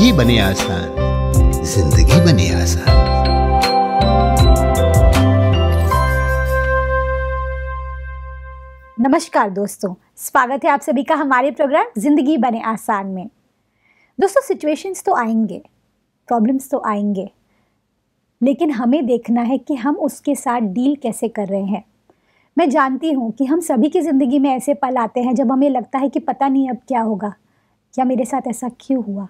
जिंदगी बने आसान, जिंदगी बने आसान। नमस्कार दोस्तों, स्वागत है आप सभी का हमारे प्रोग्राम जिंदगी बने आसान में। दोस्तों, सिचुएशंस तो आएंगे, प्रॉब्लम्स तो आएंगे, लेकिन हमें देखना है कि हम उसके साथ डील कैसे कर रहे हैं। मैं जानती हूँ कि हम सभी की ज़िंदगी में ऐसे पल आते हैं जब हमें लगता है कि पता नहीं अब क्या होगा, क्या मेरे साथ ऐसा क्यों हुआ।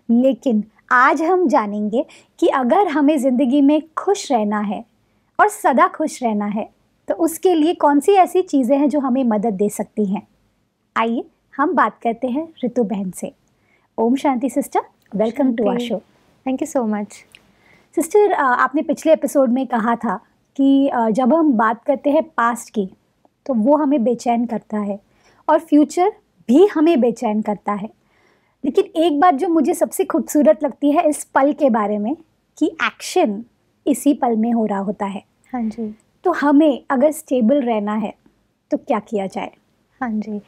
लेकिन आज हम जानेंगे कि अगर हमें ज़िंदगी में खुश रहना है और सदा खुश रहना है तो उसके लिए कौन सी ऐसी चीज़ें हैं जो हमें मदद दे सकती हैं। आइए हम बात करते हैं रितु बहन से। Om Shanti sister, welcome to our show. Thank you so much sister, आपने पिछले एपिसोड में कहा था कि जब हम बात करते हैं पास्ट की तो वो हमें बेचैन करता है और फ्यूचर भी हमें बेचैन करता है। लेकिन एक बात जो मुझे सबसे खूबसूरत लगती है इस पल के बारे में कि एक्शन इसी पल में हो रहा होता है। हाँ जी। तो हमें अगर स्टेबल रहना है तो क्या किया जाए? हाँ जी।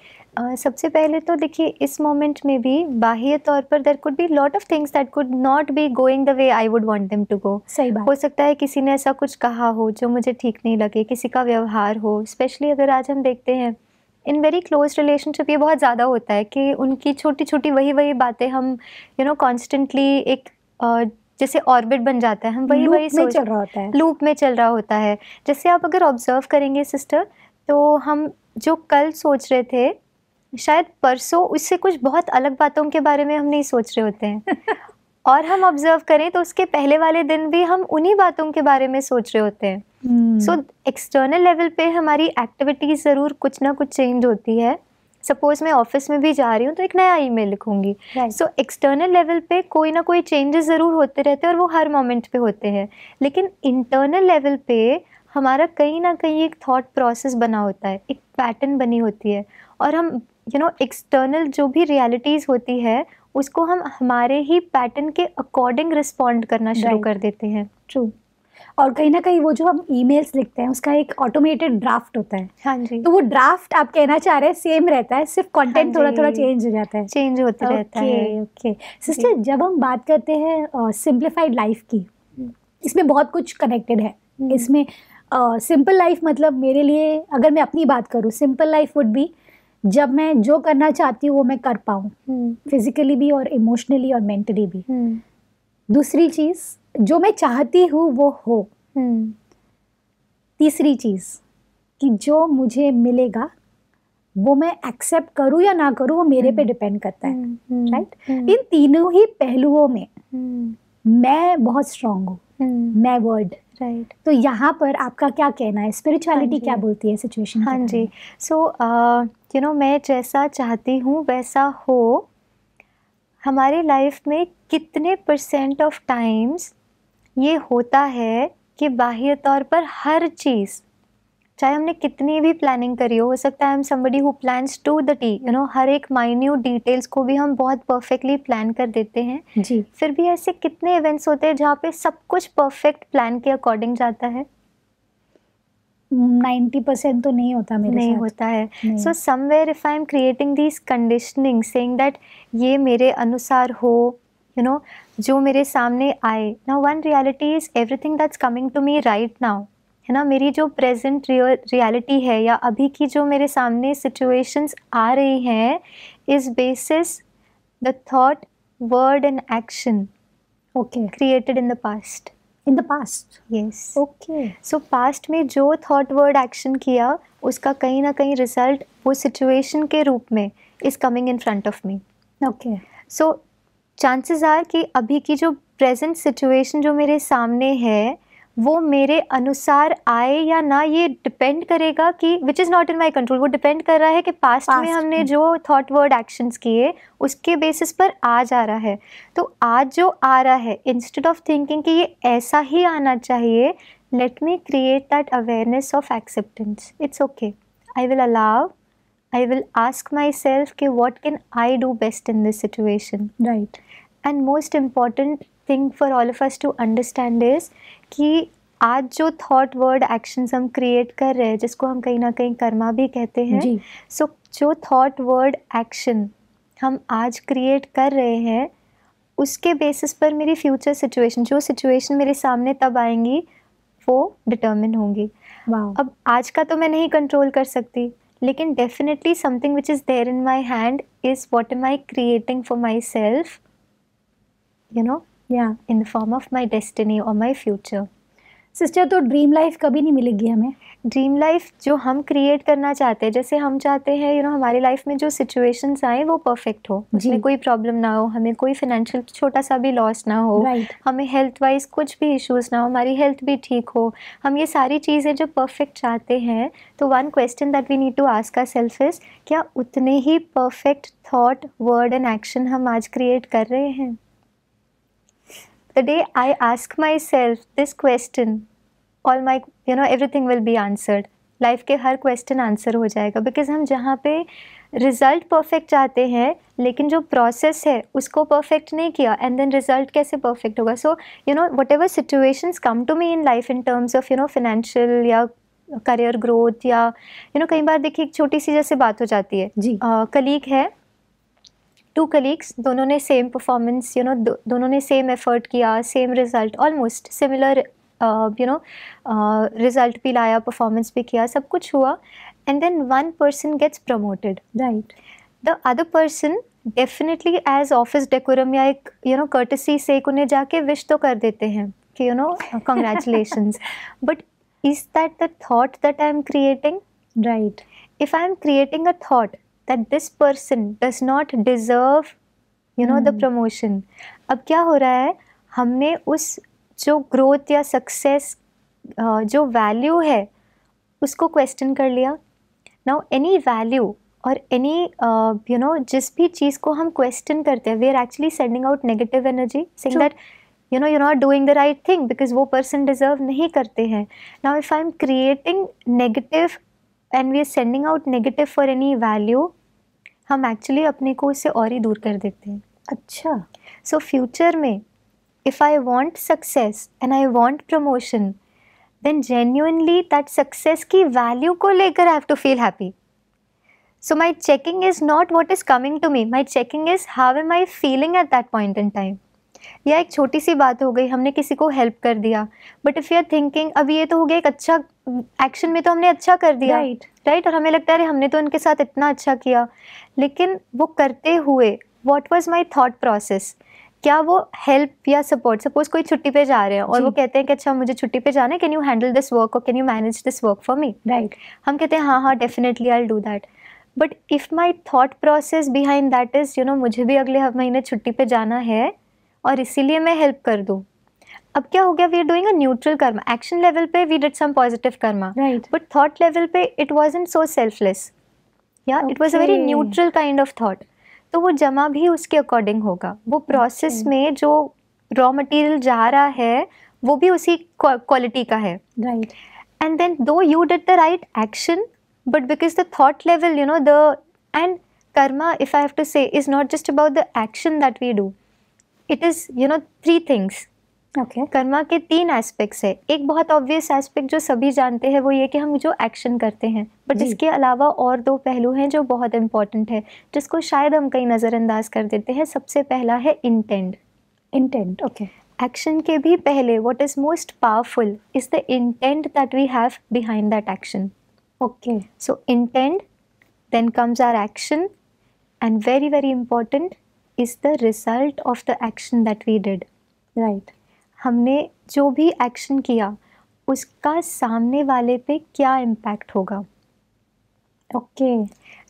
सबसे पहले तो देखिए, इस मोमेंट में भी बाह्य तौर पर there could be lot of things that could not be going the way I would want them to go. सही बात। हो सकता है किसी ने ऐसा कुछ कहा हो जो मुझे ठीक नहीं लगे, किसी का व्यवहार हो। स्पेशली अगर आज हम देखते हैं इन वेरी क्लोज रिलेशनशिप, ये बहुत ज़्यादा होता है कि उनकी छोटी छोटी वही बातें हम कॉन्स्टेंटली एक जैसे ऑर्बिट बन जाता है, हम वही सोच चल रहा होता है, लूप में चल रहा होता है। जैसे आप अगर ऑब्जर्व करेंगे सिस्टर, तो हम जो कल सोच रहे थे शायद परसों उससे कुछ बहुत अलग बातों के बारे में हम नहीं सोच रहे होते हैं और हम ऑब्जर्व करें तो उसके पहले वाले दिन भी हम उन्हीं बातों के बारे में सोच रहे होते हैं। सो एक्सटर्नल लेवल पे हमारी एक्टिविटीज़ ज़रूर कुछ ना कुछ चेंज होती है। सपोज मैं ऑफिस में भी जा रही हूँ तो एक नया ईमेल लिखूंगी। सो एक्सटर्नल लेवल पे कोई ना कोई चेंजेस ज़रूर होते रहते हैं और वो हर मोमेंट पे होते हैं। लेकिन इंटरनल लेवल पे हमारा कहीं ना कहीं एक थॉट प्रोसेस बना होता है, एक पैटर्न बनी होती है और हम एक्सटर्नल जो भी रियलिटीज़ होती है उसको हम हमारे ही पैटर्न के अकॉर्डिंग रिस्पॉन्ड करना शुरू कर देते हैं। ट्रू। और कहीं ना कहीं वो जो हम ईमेल्स लिखते हैं उसका एक ऑटोमेटेड ड्राफ्ट होता है। हाँ जी। तो वो ड्राफ्ट आप कहना चाह रहे हैं सेम रहता है, सिर्फ कंटेंट थोड़ा थोड़ा चेंज हो जाता है, चेंज होता रहता है। ओके सिस्टर, जब हम बात करते हैं सिंप्लीफाइड लाइफ की, इसमें बहुत कुछ कनेक्टेड है। इसमें सिंपल लाइफ मतलब मेरे लिए, अगर मैं अपनी बात करूँ, सिंपल लाइफ वुड बी जब मैं जो करना चाहती हूँ वो मैं कर पाऊँ, फिजिकली भी और इमोशनली और मेंटली भी। दूसरी चीज़, जो मैं चाहती हूँ वो हो। तीसरी चीज़ कि जो मुझे मिलेगा वो मैं एक्सेप्ट करूँ या ना करूँ वो मेरे पे डिपेंड करता है, राइट। इन तीनों ही पहलुओं में मैं बहुत स्ट्रांग हूँ, मैं वर्ड, राइट। तो यहाँ पर आपका क्या कहना है? स्पिरिचुअलिटी क्या बोलती है सिचुएशन? हाँ जी। सो मैं जैसा चाहती हूँ वैसा हो, हमारे लाइफ में कितने % ऑफ टाइम्स ये होता है कि बाह्य तौर पर हर चीज़, चाहे हमने कितनी भी प्लानिंग करी हो सकता है हम somebody who plans to the T, हर एक माइन्यूट डिटेल्स को भी हम बहुत परफेक्टली प्लान कर देते हैं जी। फिर भी ऐसे कितने इवेंट्स होते हैं जहाँ पे सब कुछ परफेक्ट प्लान के अकॉर्डिंग जाता है? 90% तो नहीं होता मेरे नहीं साथ। होता है। So somewhere if I am creating this conditioning saying that ये मेरे अनुसार हो, जो मेरे सामने आए। Now one reality is everything that's coming to me right now, है ना। मेरी जो प्रेजेंट रियलिटी है या अभी की जो मेरे सामने सिचुएशंस आ रही हैं is basis the thought, word and action created in the past. In the past, yes. Okay. So past में जो थॉट, वर्ड, एक्शन किया उसका कहीं ना कहीं रिजल्ट वो सिचुएशन के रूप में is coming in front of me. Okay. So chances are कि अभी की जो प्रेजेंट सिचुएशन जो मेरे सामने है वो मेरे अनुसार आए या ना, ये डिपेंड करेगा कि which is not in my control. वो डिपेंड कर रहा है कि पास्ट में हमने जो थॉट, वर्ड, एक्शंस किए उसके बेसिस पर आज आ रहा है। तो आज जो आ रहा है, इंस्टेड ऑफ थिंकिंग कि ये ऐसा ही आना चाहिए, let me create that awareness of acceptance. It's okay, I will allow, I will ask myself कि what can I do best in this situation, right? And most important thing for all of us to understand is कि आज जो thought, word, actions हम create कर रहे हैं जिसको हम कहीं ना कहीं कर्मा भी कहते हैं। सो जो थॉट, वर्ड, एक्शन हम आज क्रिएट कर रहे हैं उसके बेसिस पर मेरी फ्यूचर सिचुएशन, जो सिचुएशन मेरे सामने तब आएंगी वो डिटर्मिन होंगी। वाह, अब आज का तो मैं नहीं कंट्रोल कर सकती, लेकिन definitely something which is there in my hand is what am I creating for myself, you know, या in the form of my destiny और माई फ्यूचर। सिस्टर, तो ड्रीम लाइफ कभी नहीं मिलेगी हमें? ड्रीम लाइफ जो हम create करना चाहते हैं, जैसे हम चाहते हैं हमारी लाइफ में जो सिचुएशंस आए वो परफेक्ट हो, उसमें कोई प्रॉब्लम ना हो, हमें कोई फाइनेंशियल छोटा सा भी लॉस ना हो, हमें हेल्थ वाइज कुछ भी इश्यूज ना हो, हमारी हेल्थ भी ठीक हो, हम ये सारी चीज़ें जो परफेक्ट चाहते हैं, तो one question that we need to ask ourselves is, क्या उतने ही perfect thought, word and action हम आज क्रिएट कर रहे हैं? The day I ask myself this question, all my everything will be answered. Life के हर क्वेश्चन आंसर हो जाएगा, बिकॉज हम जहाँ पे रिजल्ट परफेक्ट चाहते हैं लेकिन जो प्रोसेस है उसको परफेक्ट नहीं किया, एंड देन रिजल्ट कैसे परफेक्ट होगा? So whatever situations come to me in life in terms of financial या करियर ग्रोथ, या कई बार देखिए एक छोटी सी जैसे बात हो जाती है जी, कलीग है, 2 कलीग्स, दोनों ने सेम परफॉर्मेंस, दोनों ने सेम एफर्ट किया, same result, almost similar result भी लाया, परफॉर्मेंस भी किया, सब कुछ हुआ, and then one person gets promoted, right? The other person definitely as office decorum या एक कर्टसी से उन्हें जाके विश तो कर देते हैं कि congratulations, but is that the thought that I am creating? Right, if I am creating a thought that this person does not deserve the promotion, अब क्या हो रहा है, हमने उस जो ग्रोथ या सक्सेस जो वैल्यू है उसको क्वेश्चन कर लिया। नाउ एनी वैल्यू और एनी जिस भी चीज़ को हम क्वेश्चन करते हैं, we are actually sending out negative energy, saying that you're not doing the right thing because वो person deserve नहीं करते हैं। Now if I'm creating negative and we are sending out negative for any value, हम actually अपने को उससे और ही दूर कर देते हैं। अच्छा, सो फ्यूचर में if I want success and I want promotion, then genuinely that success की वैल्यू को लेकर I have to feel happy. So my checking is not what is coming to me, my checking is how am I feeling at that point in time. या एक छोटी सी बात हो गई, हमने किसी को हेल्प कर दिया, but if you are thinking अभी ये तो हो गया एक अच्छा एक्शन में, तो हमने अच्छा कर दिया, राइट, और हमें लगता है अरे हमने तो उनके साथ इतना अच्छा किया, लेकिन वो करते हुए what was my thought process? क्या वो हेल्प या सपोर्ट, सपोज कोई छुट्टी पे जा रहे हैं और वो कहते हैं कि अच्छा मुझे छुट्टी पे जाना है, can you handle this work और can you manage this work for me, right? हम कहते हैं हाँ definitely I will do that, but if my thought process behind that is मुझे भी अगले महीने छुट्टी पे जाना है और इसीलिए मैं हेल्प कर दूँ, अब क्या हो गया, we are doing a neutral karma. Action level पे we did some positive karma, right, but thought level पे इट वाजंट सो सेल्फलेस, या it was a very neutral kind of thought. तो वो जमा भी उसके अकॉर्डिंग होगा, वो प्रोसेस में जो रॉ मटेरियल जा रहा है वो भी उसी क्वालिटी का है, right? And then though you did the right action, but because the thought level the end karma, if I have to say, is not just about the action that we do, it is 3 things. Okay, karma के 3 aspects है। एक बहुत obvious aspect जो सभी जानते हैं वो ये कि हम जो एक्शन करते हैं, बट इसके अलावा और 2 पहलू हैं जो बहुत इंपॉर्टेंट है, जिसको शायद हम कहीं नज़रअंदाज कर देते हैं। सबसे पहला है इंटेंट। Intent, okay. एक्शन के भी पहले what is most powerful is the intent that we have behind that action. Okay, so intent, then comes our action, and very very important is the result of the action that we did, right? हमने जो भी action किया उसका सामने वाले पे क्या impact होगा। ओके,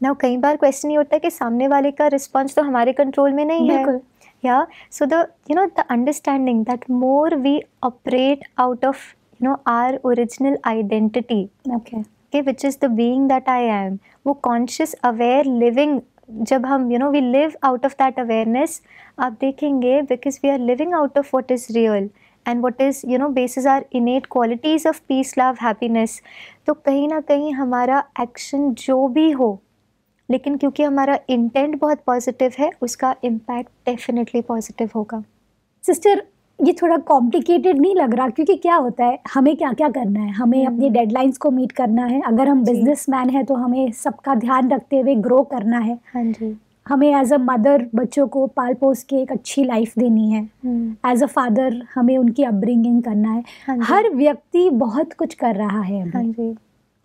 नाउ कई बार क्वेश्चन ये होता है कि सामने वाले का रिस्पॉन्स तो हमारे कंट्रोल में नहीं है, या so the the understanding that more we operate out of our original identity, okay, which is the being that I am, वो कॉन्शियस अवेयर लिविंग, जब हम we live out of that awareness, आप देखेंगे because we are living out of what is real and what is basis are innate qualities of peace, love, happiness, तो कहीं ना कहीं हमारा एक्शन जो भी हो, लेकिन क्योंकि हमारा इंटेंट बहुत पॉजिटिव है, उसका इम्पैक्ट डेफिनेटली पॉजिटिव होगा। सिस्टर, ये थोड़ा कॉम्प्लिकेटेड नहीं लग रहा? क्योंकि क्या होता है, हमें क्या क्या करना है, हमें अपनी डेडलाइंस को मीट करना है, अगर हम बिजनेसमैन हैं तो हमें सबका ध्यान रखते हुए ग्रो करना है। हाँ जी। हमें एज अ मदर बच्चों को पाल पोस के एक अच्छी लाइफ देनी है, एज अ फादर हमें उनकी अपब्रिंगिंग करना है। हाँ जी। हर व्यक्ति बहुत कुछ कर रहा है हाँ अभी जी।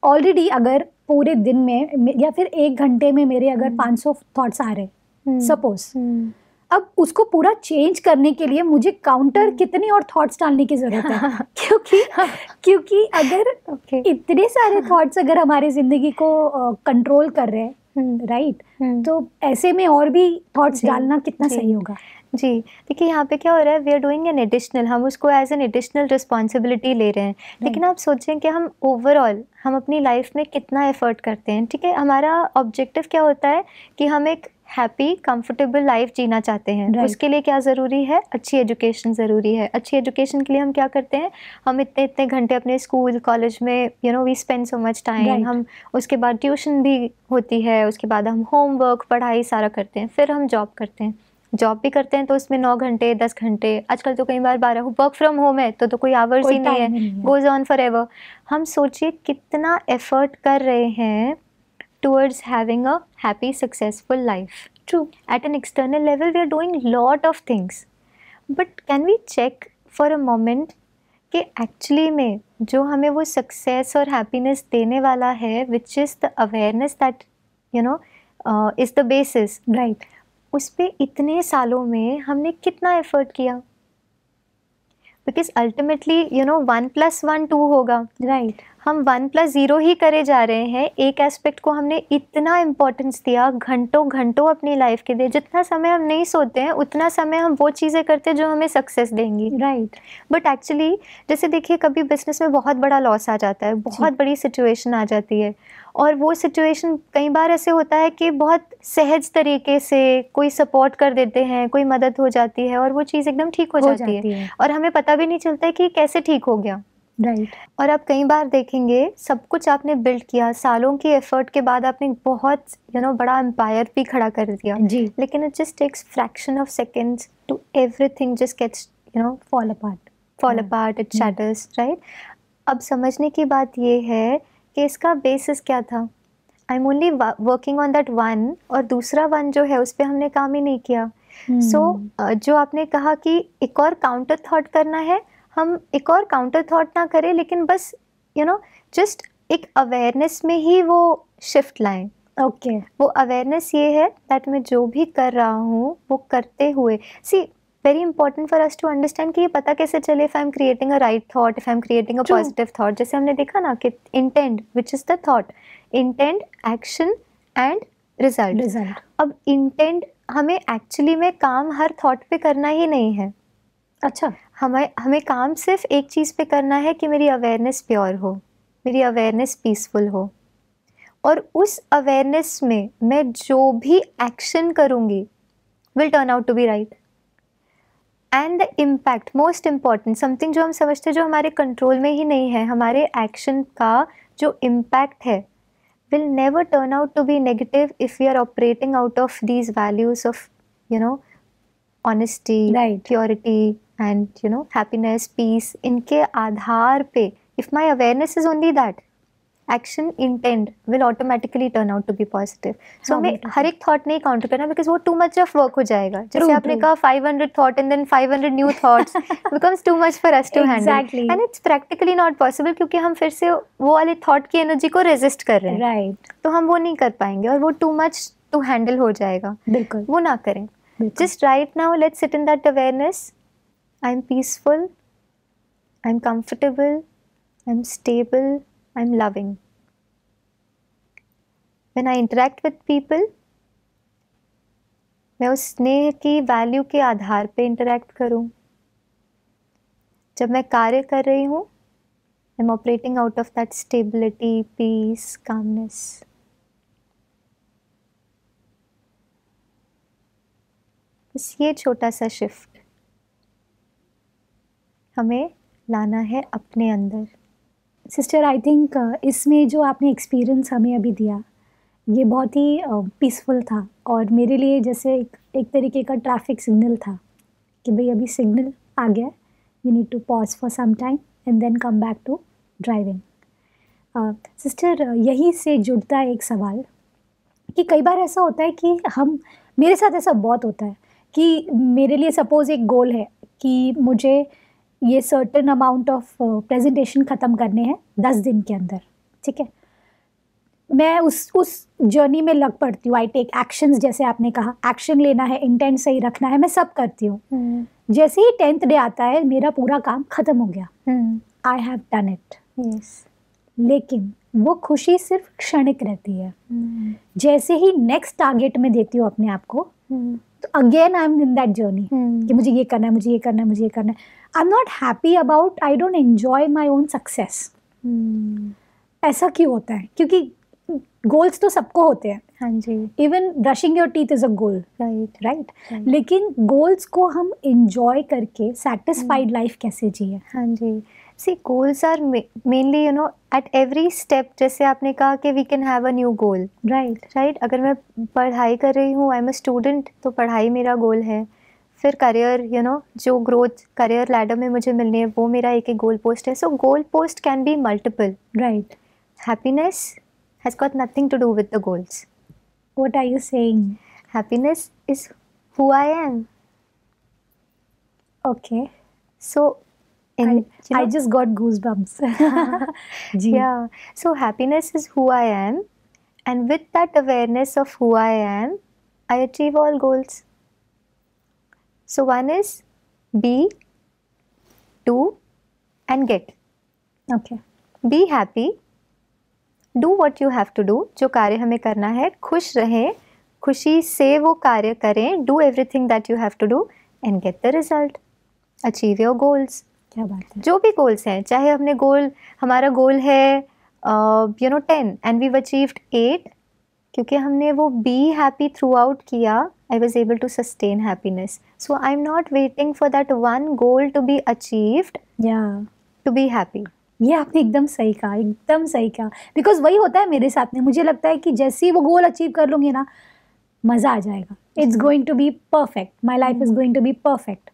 ऑलरेडी। अगर पूरे दिन में या फिर 1 घंटे में मेरे अगर 500 थॉट्स आ रहे सपोज, अब उसको पूरा चेंज करने के लिए मुझे काउंटर कितने और थॉट्स डालने की जरूरत है क्योंकि अगर इतने सारे थॉट्स अगर हमारी जिंदगी को कंट्रोल कर रहे हैं, राइट, तो ऐसे में और भी थॉट्स डालना कितना सही होगा? जी, देखिए यहाँ पे क्या हो रहा है, we are doing an additional, हम उसको एज एन एडिशनल रिस्पॉन्सिबिलिटी ले रहे हैं। लेकिन आप सोचें कि हम ओवरऑल हम अपनी लाइफ में कितना एफर्ट करते हैं। ठीक है, हमारा ऑब्जेक्टिव क्या होता है कि हम एक हैप्पी कंफर्टेबल लाइफ जीना चाहते हैं। उसके लिए क्या ज़रूरी है? अच्छी एजुकेशन ज़रूरी है। अच्छी एजुकेशन के लिए हम क्या करते हैं, हम इतने इतने घंटे अपने स्कूल कॉलेज में we spend so much time. हम उसके बाद ट्यूशन भी होती है, उसके बाद हम होमवर्क पढ़ाई सारा करते हैं, फिर हम जॉब करते हैं। जॉब भी करते हैं तो उसमें 9 घंटे 10 घंटे, आजकल तो कई बार 12, वर्क फ्रॉम होम है तो कोई आवर्स ही नहीं है, गोज ऑन फॉर एवर। हम सोचिए कितना एफर्ट कर रहे हैं towards having a happy successful life. True. At an external level we are doing lot of things, but can we check for a moment कि actually में जो हमें वो success और happiness देने वाला है, which is the awareness that is the basis, right, उस पे इतने सालों में हमने कितना effort किया? Because ultimately 1 + 1 2 होगा, right? हम 1 + 0 ही करे जा रहे हैं। एक एस्पेक्ट को हमने इतना इम्पोर्टेंस दिया, घंटों घंटों अपनी लाइफ के लिए। जितना समय हम नहीं सोते हैं उतना समय हम वो चीज़ें करते हैं जो हमें सक्सेस देंगी, राइट। बट एक्चुअली जैसे देखिए कभी बिजनेस में बहुत बड़ा लॉस आ जाता है, बहुत बड़ी सिचुएशन आ जाती है, और वो सिचुएशन कई बार ऐसे होता है कि बहुत सहज तरीके से कोई सपोर्ट कर देते हैं, कोई मदद हो जाती है और वो चीज़ एकदम ठीक हो जाती है और हमें पता भी नहीं चलता है कि कैसे ठीक हो गया, राइट। और आप कई बार देखेंगे सब कुछ आपने बिल्ड किया, सालों की एफर्ट के बाद आपने बहुत बड़ा एम्पायर भी खड़ा कर दिया जी, लेकिन it just takes fraction of seconds to everything just gets fall apart, it shatters, right. अब समझने की बात ये है कि इसका बेसिस क्या था। I am only working on that one, और दूसरा वन जो है उस पर हमने काम ही नहीं किया। सो जो आपने कहा कि एक और काउंटर थॉट करना है, हम एक और काउंटर थॉट ना करें, लेकिन बस जस्ट एक अवेयरनेस में ही वो शिफ्ट लाएं। ओके वो अवेयरनेस ये है दैट मैं जो भी कर रहा हूँ वो करते हुए, see very important for us to understand कि ये पता कैसे चले if I am creating a right thought, if I am creating a positive thought. जैसे हमने देखा ना कि intent which is the thought, intent, action and result. अब इंटेंट हमें एक्चुअली में काम हर थॉट पे करना ही नहीं है। अच्छा, हमें काम सिर्फ एक चीज़ पे करना है कि मेरी अवेयरनेस प्योर हो, मेरी अवेयरनेस पीसफुल हो, और उस अवेयरनेस में मैं जो भी एक्शन करूँगी will turn out to be right. And the impact, most important, something जो हम समझते हैं जो हमारे कंट्रोल में ही नहीं है, हमारे एक्शन का जो इम्पैक्ट है will never turn out to be negative if we are operating out of these values of honesty, right, purity and happiness, peace. इनके आधार पे if my awareness is only that, action, intent will automatically turn out to be positive. So हमें हर एक thought नहीं counter करना, because वो too much of work हो जाएगा। जैसे आपने कहा 500 thought and then 500 new thoughts becomes too much for us to handle, and it's practically not possible, क्योंकि हम फिर से वो वाले thought की एनर्जी को रेजिस्ट कर रहे हैं, right, तो हम वो नहीं कर पाएंगे और वो too much to handle हो जाएगा। बिल्कुल वो ना करें। Just right now, let's sit in that awareness. I'm peaceful, I'm comfortable, I'm stable, I'm loving. When I interact with people, मैं उस स्नेह की वैल्यू के आधार पे इंटरेक्ट करूं। जब मैं कार्य कर रही हूं, I'm operating out of that stability, peace, calmness. बस ये छोटा सा शिफ्ट हमें लाना है अपने अंदर। सिस्टर, आई थिंक इसमें जो आपने एक्सपीरियंस हमें अभी दिया ये बहुत ही पीसफुल था, और मेरे लिए जैसे एक तरीके का ट्रैफिक सिग्नल था कि भाई अभी सिग्नल आ गया, you need to pause for some time and then come back to driving. Sister, यही से जुड़ता है एक सवाल कि कई बार ऐसा होता है कि हम मेरे साथ ऐसा बहुत होता है कि मेरे लिए सपोज एक गोल है कि मुझे ये सर्टेन अमाउंट ऑफ प्रेजेंटेशन ख़त्म करने हैं 10 दिन के अंदर, ठीक है। मैं उस जर्नी में लग पड़ती हूँ। आई टेक एक्शंस, जैसे आपने कहा एक्शन लेना है, इंटेंट सही रखना है, मैं सब करती हूँ। जैसे ही 10th डे आता है मेरा पूरा काम ख़त्म हो गया, आई हैव डन इट। लेकिन वो खुशी सिर्फ क्षणिक रहती है। जैसे ही नेक्स्ट टारगेट में देती हूँ अपने आप को, तो again I am in that journey कि मुझे ये करना है, मुझे ये करना है, मुझे ये करना है। आई am not happy about, I don't enjoy my own success. ऐसा क्यों होता है? क्योंकि गोल्स तो सबको होते हैं। हाँ जी। Even brushing your teeth is a goal, right. लेकिन गोल्स को हम एंजॉय करके सेटिस्फाइड लाइफ कैसे जिए? हाँ जी। See goals are mainly you know at every step, जैसे आपने कहा कि we can have a new goal, right. अगर मैं पढ़ाई कर रही हूँ, आई एम अ स्टूडेंट, तो पढ़ाई मेरा गोल है। फिर करियर, यू नो, जो ग्रोथ करियर लैडर में मुझे मिलनी है, वो मेरा एक गोल पोस्ट है। So goal post can be multiple, right. Happiness has got nothing to do with the goals. What are you saying? Happiness is who I am. Okay. So, I just got goosebumps. Yeah. So happiness is who I am, and with that awareness of who I am, I achieve all goals. So one is be, do, and get. Okay. Be happy. Do what you have to do, जो कार्य हमें करना है, खुश रहें, खुशी से वो कार्य करें, do everything that you have to do and get the result, achieve your goals. क्या बात है। जो भी गोल्स हैं, चाहे हमने हमारा गोल है you know 10 and we achieved 8, क्योंकि हमने वो बी हैप्पी थ्रू आउट किया, I was able to sustain happiness. So I am not waiting for that one goal to be achieved to be happy. ये आपने एकदम सही कहा, एकदम सही कहा। बिकॉज वही होता है मेरे साथ में। मुझे लगता है कि जैसे ही वो गोल अचीव कर लूँगी ना, मज़ा आ जाएगा। It's going to be perfect, my life is going to be perfect.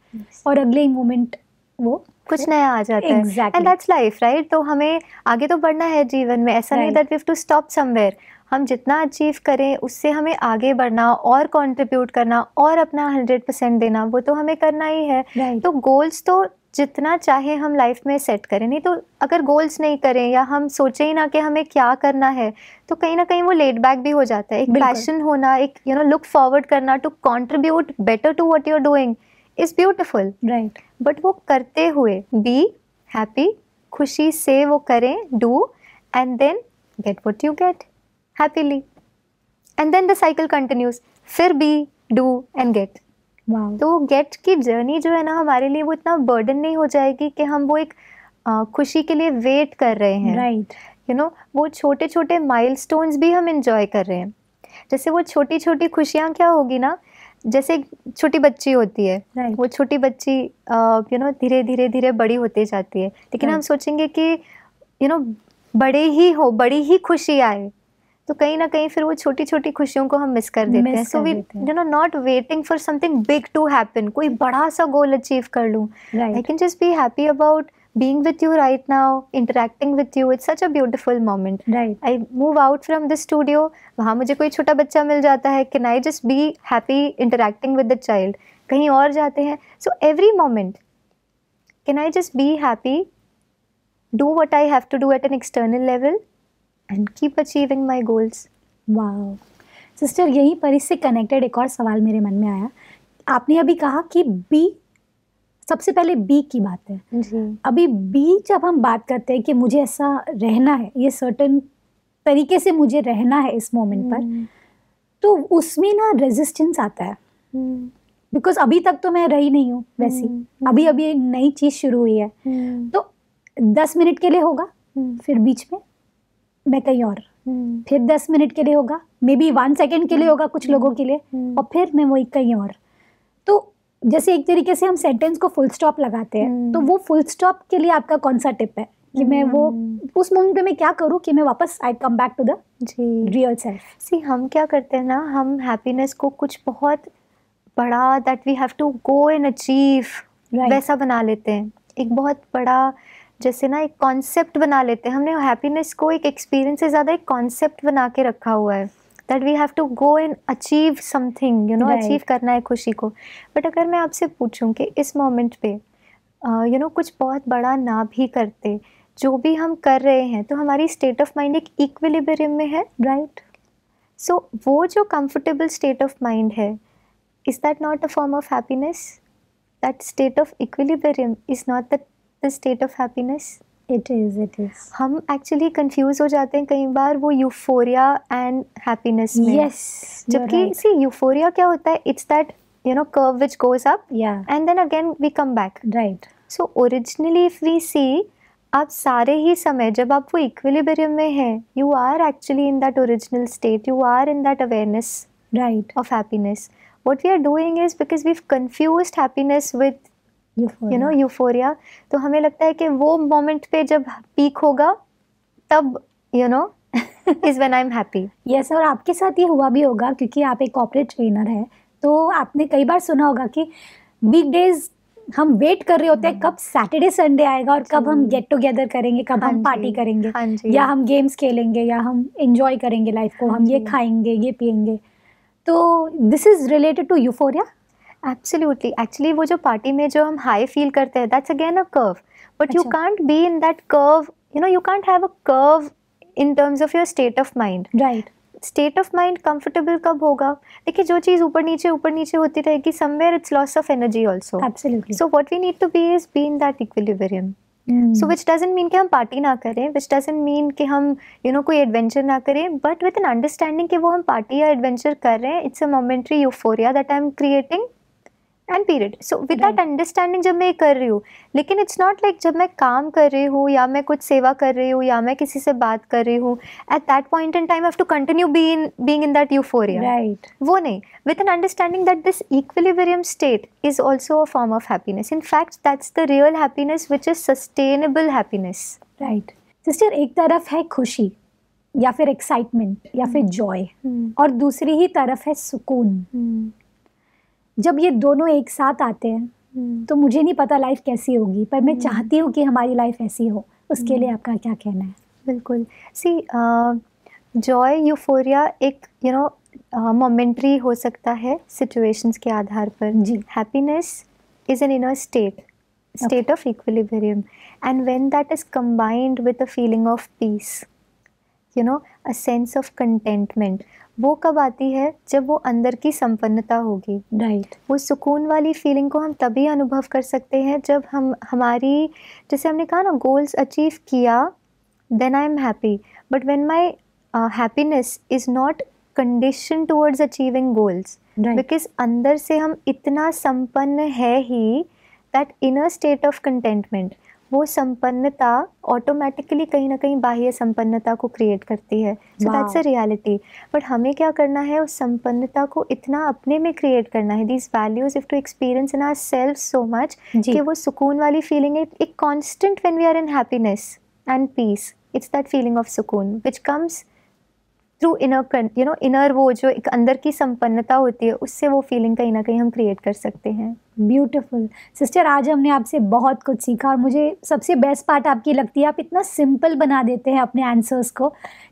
और अगले ही मोमेंट वो कुछ नया आ जाता है। Exactly. And that's life, right. तो हमें आगे तो बढ़ना है जीवन में, ऐसा नहीं that we have to stop somewhere. हम जितना अचीव करें उससे हमें आगे बढ़ना और कंट्रीब्यूट करना और अपना 100% देना, वो तो हमें करना ही है। तो गोल्स तो जितना चाहे हम लाइफ में सेट करें, नहीं तो अगर गोल्स नहीं करें या हम सोचें ही ना कि हमें क्या करना है, तो कहीं ना कहीं वो लेट बैक भी हो जाता है। एक पैशन होना, एक यू नो लुक फॉरवर्ड करना to contribute better to what you are doing is beautiful, right. But वो करते हुए बी हैप्पी, खुशी से वो करें, do and then get what you get happily, and then the cycle continues. फिर be, do and get. तो get की जर्नी जो है ना, हमारे लिए वो इतना बर्डन नहीं हो जाएगी कि हम वो एक खुशी के लिए वेट कर रहे हैं, राइट। यू नो, वो छोटे छोटे माइलस्टोन्स भी हम एंजॉय कर रहे हैं। जैसे वो छोटी छोटी खुशियाँ क्या होगी ना, जैसे एक छोटी बच्ची होती है, वो छोटी बच्ची यू नो धीरे धीरे धीरे बड़ी होती जाती है, लेकिन हम सोचेंगे कि यू नो बड़ी ही खुशी आए, तो कहीं ना कहीं फिर वो छोटी छोटी खुशियों को हम मिस कर देते हैं। So we you know not waiting for something big to happen, कोई बड़ा सा गोल अचीव कर लूँ। I can just be happy about being with you right now, interacting with you. It's such a beautiful moment. Right. I move out from the studio. वहाँ मुझे कोई छोटा बच्चा मिल जाता है. Can I just be happy interacting with the child? कहीं और जाते हैं. So every moment, can I just be happy, do what I have to do at an external level, and keep achieving my goals. Wow. Sister, यहीं पर इससे connected एक और सवाल मेरे मन में आया. आपने अभी कहा कि बी, सबसे पहले बी की बात है जी. अभी बी जब हम बात करते हैं कि मुझे ऐसा रहना है, ये सर्टेन तरीके से मुझे रहना है इस मोमेंट पर, तो उसमें ना रेजिस्टेंस आता है. बिकॉज अभी तक तो मैं रही नहीं हूँ वैसी, अभी अभी एक नई चीज़ शुरू हुई है. तो 10 मिनट के लिए होगा, फिर बीच में मैं कहीं और, फिर 10 मिनट के लिए होगा, मे बी 1 सेकेंड के लिए होगा कुछ लोगों के लिए, और फिर मैं वही कहीं और. तो जैसे एक तरीके से हम सेंटेंस को फुल स्टॉप लगाते हैं, तो वो फुल स्टॉप के लिए आपका कौन सा टिप है कि मैं वो उस मोमेंट पे मैं क्या करूँ कि मैं वापस I come back to the real self? See, हम क्या करते हैं ना, हम हैप्पीनेस को कुछ बहुत बड़ा that we have to go and achieve वैसा बना लेते हैं. एक बहुत बड़ा जैसे ना एक कॉन्सेप्ट बना लेते हैं. हमने हैप्पीनेस को एक एक्सपीरियंस से ज़्यादा एक कॉन्सेप्ट बना के रखा हुआ है. That we have to go and achieve something, you know, Right. Achieve करना है खुशी को. बट अगर मैं आपसे पूछूं कि इस मोमेंट पे यू नो कुछ बहुत बड़ा ना भी करते, जो भी हम कर रहे हैं, तो हमारी स्टेट ऑफ माइंड एक इक्विलिब्रियम में है, राइट? सो वो जो कंफर्टेबल स्टेट ऑफ माइंड है, is that not a form of happiness? That state of equilibrium is not the state of happiness. It is हम एक्चुअली कंफ्यूज हो जाते हैं कई बार वो यूफोरिया एंड हैप्पीनेस में. यस, जबकि सी यूफोरिया क्या होता है, it's that you know curve which goes up या and then again we come back. Right, so originally if we see, आप सारे ही समय जब आप वो इक्विलिब्रियम में हैं, you are actually in that original state, you are in that awareness right, of happiness. What we are doing is because we've confused happiness with you know euphoria, तो हमें लगता है कि वो मोमेंट पे जब पीक होगा तब you know is when I'm happy. Yes, और आपके साथ ये हुआ भी होगा क्योंकि आप एक कॉर्पोरेट ट्रेनर हैं, तो आपने कई बार सुना होगा कि वीकडेज हम वेट कर रहे होते हैं कब सैटरडे संडे आएगा और कब हम गेट टुगेदर करेंगे, कब हाँ हम जी, पार्टी करेंगे, हाँ जी. या हम गेम्स खेलेंगे, या हम एंजॉय करेंगे लाइफ को, हाँ हम ये जी. खाएंगे, ये पिएंगे. तो this is related to euphoria. Absolutely. Actually वो जो पार्टी में जो हम हाई फील करते हैं, that's again a curve. But you अच्छा. can't be in that curve, you know, you can't have a curve in terms of your state of mind. Right, state of mind comfortable कब होगा? देखिए, जो चीज़ ऊपर नीचे होती रहेगी, somewhere it's loss of energy also. Absolutely. So what we need to be is be in that equilibrium. So which doesn't mean कि हम पार्टी ना करें, विच डजंट मीन कि हम यू नो कोई एडवेंचर ना करें, बट विद एन अंडरस्टैंडिंग कि वो हम पार्टी या एडवेंचर कर रहे हैं, it's a momentary euphoria that I am creating and period. So with that understanding जब मैं ये कर रही हूँ, लेकिन इट्स नॉट लाइक जब मैं काम कर रही हूँ या मैं कुछ सेवा कर रही हूँ या मैं किसी से बात कर रही हूँ, at that point in time I have to continue being in that euphoria. Right, वो नहीं, with an understanding that this equilibrium state is also a form of happiness. In fact that's the real happiness which is sustainable happiness. Right. Sister, एक तरफ है खुशी या फिर excitement या फिर जॉय, और दूसरी ही तरफ है सुकून. जब ये दोनों एक साथ आते हैं तो मुझे नहीं पता लाइफ कैसी होगी, पर मैं चाहती हूँ कि हमारी लाइफ ऐसी हो. उसके लिए आपका क्या कहना है? बिल्कुल. सी जॉय यूफोरिया एक यू नो मोमेंट्री हो सकता है सिचुएशंस के आधार पर. जी. Happiness is an inner state of equilibrium, and when that is combined with a feeling of peace, you know a sense of contentment, वो कब आती है? जब वो अंदर की संपन्नता होगी. राइट, वो सुकून वाली फीलिंग को हम तभी अनुभव कर सकते हैं जब हम हमारी, जैसे हमने कहा ना, गोल्स अचीव किया, then I am happy. But when my happiness is not condition towards achieving goals, right, because अंदर से हम इतना संपन्न है ही, that inner state of contentment, वो संपन्नता ऑटोमेटिकली कहीं ना कहीं बाह्य संपन्नता को क्रिएट करती है. So that's a reality. But हमें क्या करना है? उस संपन्नता को इतना अपने में क्रिएट करना है, these values if to experience in our self so much, कि वो सुकून वाली फीलिंग है एक constant when we are in happiness and peace. It's that feeling of सुकून which comes through inner, you know inner, वो जो एक अंदर की संपन्नता होती है, उससे वो फीलिंग कहीं ना कहीं हम क्रिएट कर सकते हैं. ब्यूटीफुल. सिस्टर, आज हमने आपसे बहुत कुछ सीखा, और मुझे सबसे बेस्ट पार्ट आपकी लगती है, आप इतना सिंपल बना देते हैं अपने आंसर्स को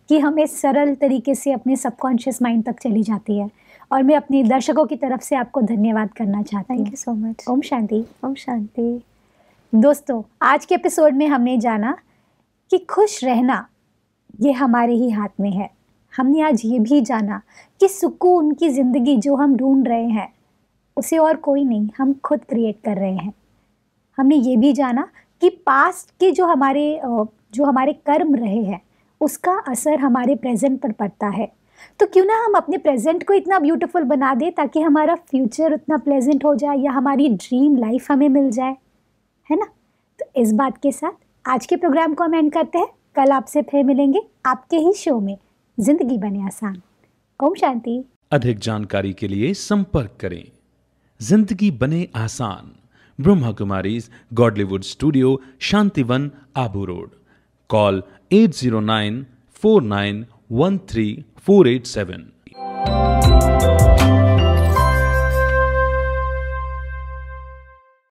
कि हमें सरल तरीके से अपने सबकॉन्शियस माइंड तक चली जाती है. और मैं अपने दर्शकों की तरफ से आपको धन्यवाद करना चाहती हूँ. Thank you so much. ओम शांति. ओम शांति. दोस्तों, आज के एपिसोड में हमने जाना कि खुश रहना ये हमारे ही हाथ में है. हमने आज ये भी जाना कि सुकून की ज़िंदगी जो हम ढूंढ रहे हैं, उसे और कोई नहीं, हम खुद क्रिएट कर रहे हैं. हमने ये भी जाना कि पास्ट के जो हमारे कर्म रहे हैं, उसका असर हमारे प्रेजेंट पर पड़ता है. तो क्यों ना हम अपने प्रेजेंट को इतना ब्यूटीफुल बना दें ताकि हमारा फ्यूचर उतना प्लेजेंट हो जाए, या हमारी ड्रीम लाइफ हमें मिल जाए, है ना? तो इस बात के साथ आज के प्रोग्राम को हम एंड करते हैं. कल आपसे फिर मिलेंगे आपके ही शो में जिंदगी बने आसान. ओम शांति. अधिक जानकारी के लिए संपर्क करें. जिंदगी बने आसान, Brahma Kumaris Godlywood studio, Shantivan, Abu road. Call 8094913487.